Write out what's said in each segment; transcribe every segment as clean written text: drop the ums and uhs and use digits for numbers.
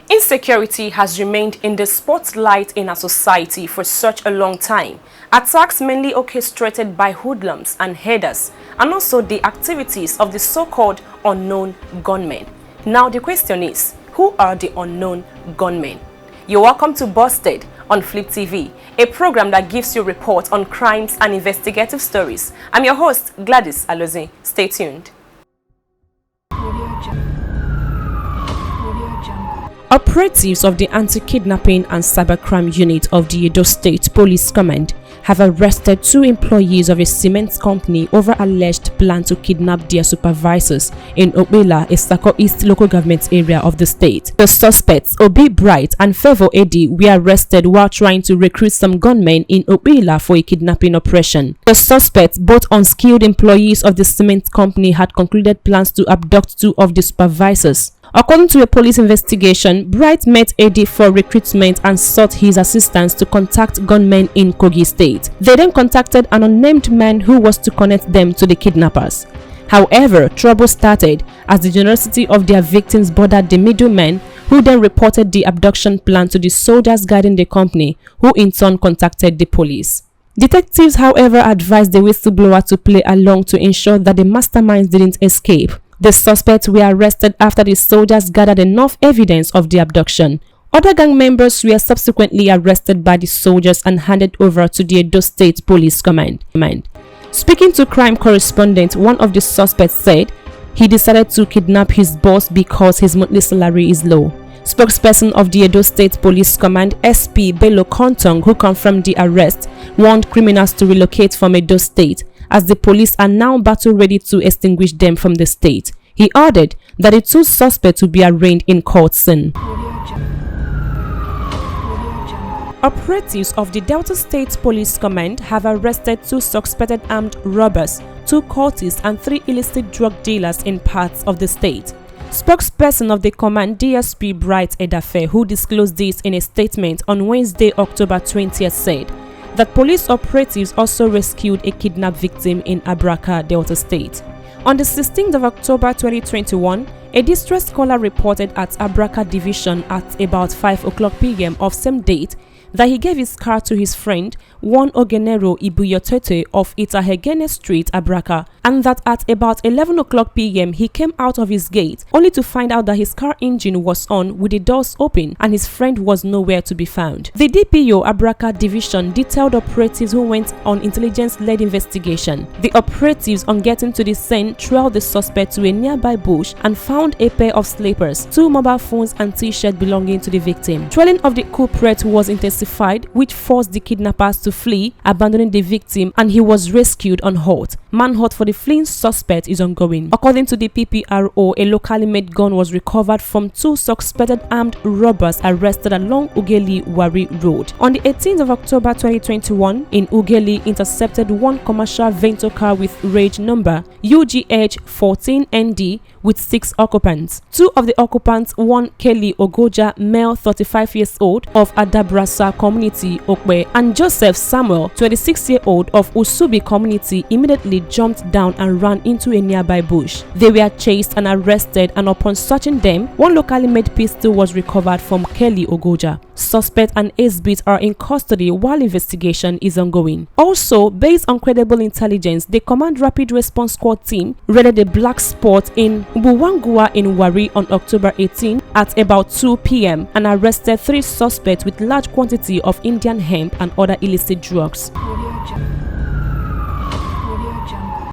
Insecurity has remained in the spotlight in our society for such a long time. Attacks mainly orchestrated by hoodlums and headers, and also the activities of the so-called unknown gunmen. Now the question is, who are the unknown gunmen? You're welcome to Busted on Flip TV, a program that gives you reports on crimes and investigative stories. I'm your host, Gladys Alozie. Stay tuned. Operatives of the Anti-Kidnapping and Cybercrime Unit of the Edo State Police Command have arrested 2 employees of a cement company over alleged plan to kidnap their supervisors in Obela, Esako East local government area of the state. The suspects, Obi Bright and Favor Eddy, were arrested while trying to recruit some gunmen in Obela for a kidnapping operation. The suspects, both unskilled employees of the cement company, had concluded plans to abduct 2 of the supervisors. According to a police investigation, Bright met Eddy for recruitment and sought his assistance to contact gunmen in Kogi State. They then contacted an unnamed man who was to connect them to the kidnappers. However, trouble started as the generosity of their victims bothered the middlemen, who then reported the abduction plan to the soldiers guarding the company, who in turn contacted the police. Detectives, however, advised the whistleblower to play along to ensure that the masterminds didn't escape. The suspects were arrested after the soldiers gathered enough evidence of the abduction. Other gang members were subsequently arrested by the soldiers and handed over to the Edo State Police Command. Speaking to crime correspondent, one of the suspects said he decided to kidnap his boss because his monthly salary is low. Spokesperson of the Edo State Police Command, SP Bello Kontong, who confirmed the arrest, warned criminals to relocate from Edo State, as the police are now battle-ready to extinguish them from the state. He added that the 2 suspects will be arraigned in court soon. Operatives of the Delta State Police Command have arrested 2 suspected armed robbers, 2 cultists and 3 illicit drug dealers in parts of the state. Spokesperson of the command, DSP Bright Edafe, who disclosed this in a statement on Wednesday, October 20th, said that police operatives also rescued a kidnapped victim in Abraka, Delta State. On the 16th of October 2021, a distress caller reported at Abraka Division at about 5 o'clock p.m. of same date that he gave his car to his friend, one Ogenero Ibuyotete of Itahegene Street, Abraka, and that at about 11 o'clock p.m. he came out of his gate only to find out that his car engine was on with the doors open and his friend was nowhere to be found. The DPO Abraka Division detailed operatives who went on intelligence-led investigation. The operatives, on getting to the scene, trailed the suspect to a nearby bush and found a pair of slippers, 2 mobile phones and t-shirt belonging to the victim. Trailing of the culprit was intensified, which forced the kidnappers to flee, abandoning the victim, and he was rescued on halt. Manhunt for the fleeing suspect is ongoing. According to the PPRO, a locally made gun was recovered from 2 suspected armed robbers arrested along Ugeli Wari Road. On the 18th of October 2021, in Ugeli, intercepted 1 commercial Vento car with reg number UGH 14ND with 6 occupants. 2 of the occupants, one Kelly Ogoja, male 35 years old of Adabrasa community, Okwe, and Joseph Samuel, 26-year-old of Usubi community, immediately jumped down and ran into a nearby bush. They were chased and arrested, and upon searching them, 1 locally made pistol was recovered from Kelly Ogoja. Suspect and ace-beat are in custody while investigation is ongoing. Also, based on credible intelligence, the Command Rapid Response Squad team raided a black spot in Buwangua in Wari on October 18 at about 2 p.m. and arrested 3 suspects with large quantity of Indian hemp and other illicit drugs.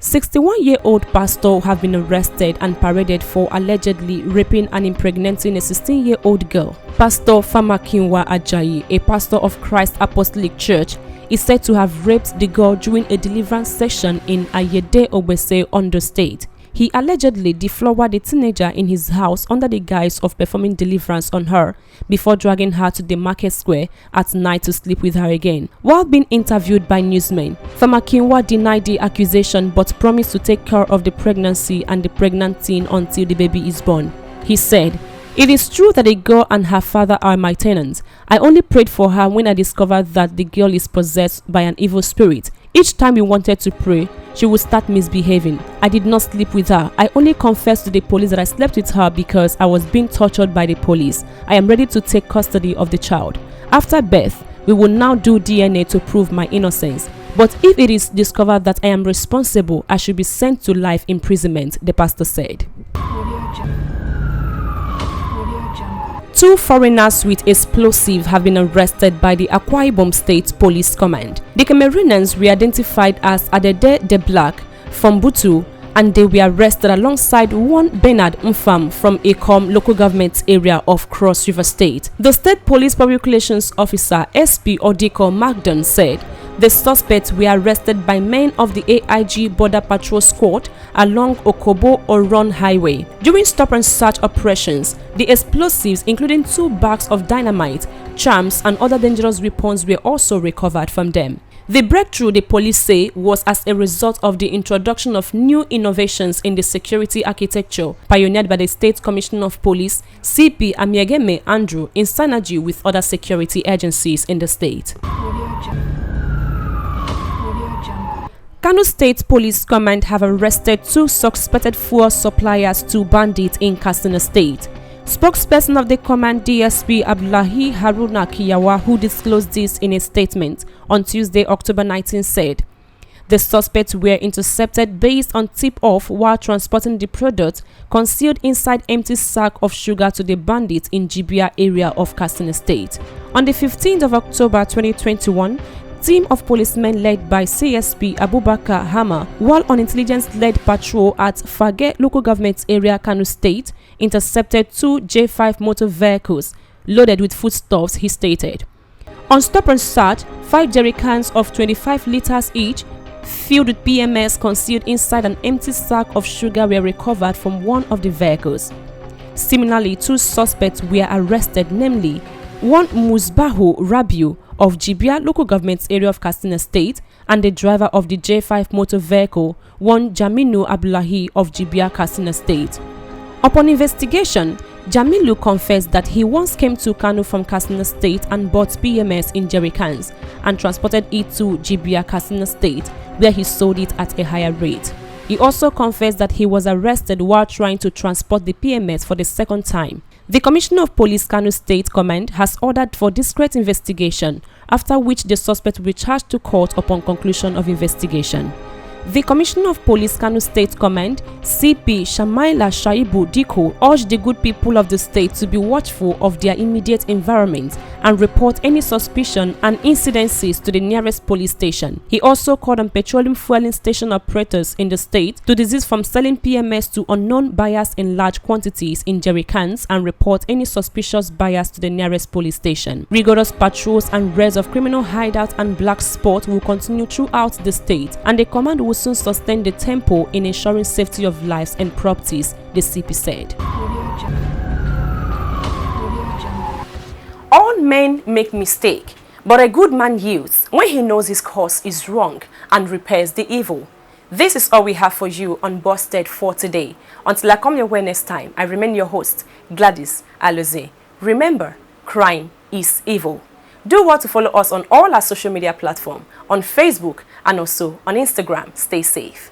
61-year-old pastor have been arrested and paraded for allegedly raping and impregnating a 16-year-old girl. Pastor Famakinwa Ajayi, a pastor of Christ Apostolic Church, is said to have raped the girl during a deliverance session in Ayede Obese, Ondo State. He allegedly deflowered the teenager in his house under the guise of performing deliverance on her before dragging her to the market square at night to sleep with her again. While being interviewed by newsmen, Famakinwa denied the accusation but promised to take care of the pregnancy and the pregnant teen until the baby is born. He said, "It is true that the girl and her father are my tenants. I only prayed for her when I discovered that the girl is possessed by an evil spirit. Each time we wanted to pray, she would start misbehaving. I did not sleep with her. I only confessed to the police that I slept with her because I was being tortured by the police. I am ready to take custody of the child. After birth, we will now do DNA to prove my innocence. But if it is discovered that I am responsible, I should be sent to life imprisonment, the pastor said. Two foreigners with explosives have been arrested by the Akwa Ibom State Police Command. The Cameroonians were identified as Adede de Black from Butu, and they were arrested alongside one Bernard Mfam from Ekom local government area of Cross River State. The State Police Public Relations Officer SP Odiko Magdon said the suspects were arrested by men of the AIG Border Patrol Squad along Okobo-Oron Highway. During stop and search operations, the explosives, including 2 bags of dynamite, charms, and other dangerous weapons, were also recovered from them. The breakthrough, the police say, was as a result of the introduction of new innovations in the security architecture pioneered by the State Commissioner of Police, CP Amiegeme Andrew, in synergy with other security agencies in the state. Kano State Police Command have arrested 2 suspected fuel suppliers to bandits in Katsina State. Spokesperson of the command, DSP Abdullahi Haruna Kiyawa, who disclosed this in a statement on Tuesday, October 19, said the suspects were intercepted based on tip-off while transporting the product concealed inside empty sack of sugar to the bandits in Jibia area of Katsina State. On the 15th of October 2021, team of policemen led by CSP Abubakar Hama, while on intelligence-led patrol at Fage local government area, Kano State, intercepted 2 J5 motor vehicles loaded with foodstuffs, he stated. On stop and search, 5 jerrycans of 25 liters each, filled with PMS concealed inside an empty sack of sugar, were recovered from one of the vehicles. Similarly, 2 suspects were arrested, namely one Musbahu Rabiu of Jibia local government area of Katsina State and the driver of the J5 motor vehicle, one Jaminu Abdullahi of Jibia, Katsina State. Upon investigation, Jamilu confessed that he once came to Kano from Katsina State and bought PMS in jerrycans and transported it to Jibia, Katsina State, where he sold it at a higher rate. He also confessed that he was arrested while trying to transport the PMS for the second time. The Commissioner of Police Kano State Command has ordered for discreet investigation, after which the suspect will be charged to court upon conclusion of investigation. The Commissioner of Police Kano State Command, CP Shamaila Shaibu Diko, urged the good people of the state to be watchful of their immediate environment and report any suspicion and incidences to the nearest police station. He also called on petroleum fueling station operators in the state to desist from selling PMS to unknown buyers in large quantities in jerrycans and report any suspicious buyers to the nearest police station. Rigorous patrols and raids of criminal hideouts and black spot will continue throughout the state, and the command will soon sustain the tempo in ensuring safety of lives and properties, the CP said. All men make mistakes, but a good man yields when he knows his course is wrong and repairs the evil. This is all we have for you on Busted for today. Until I come your way next time, I remain your host, Gladys Aloze. Remember, crime is evil. Do well to follow us on all our social media platforms, on Facebook and also on Instagram. Stay safe.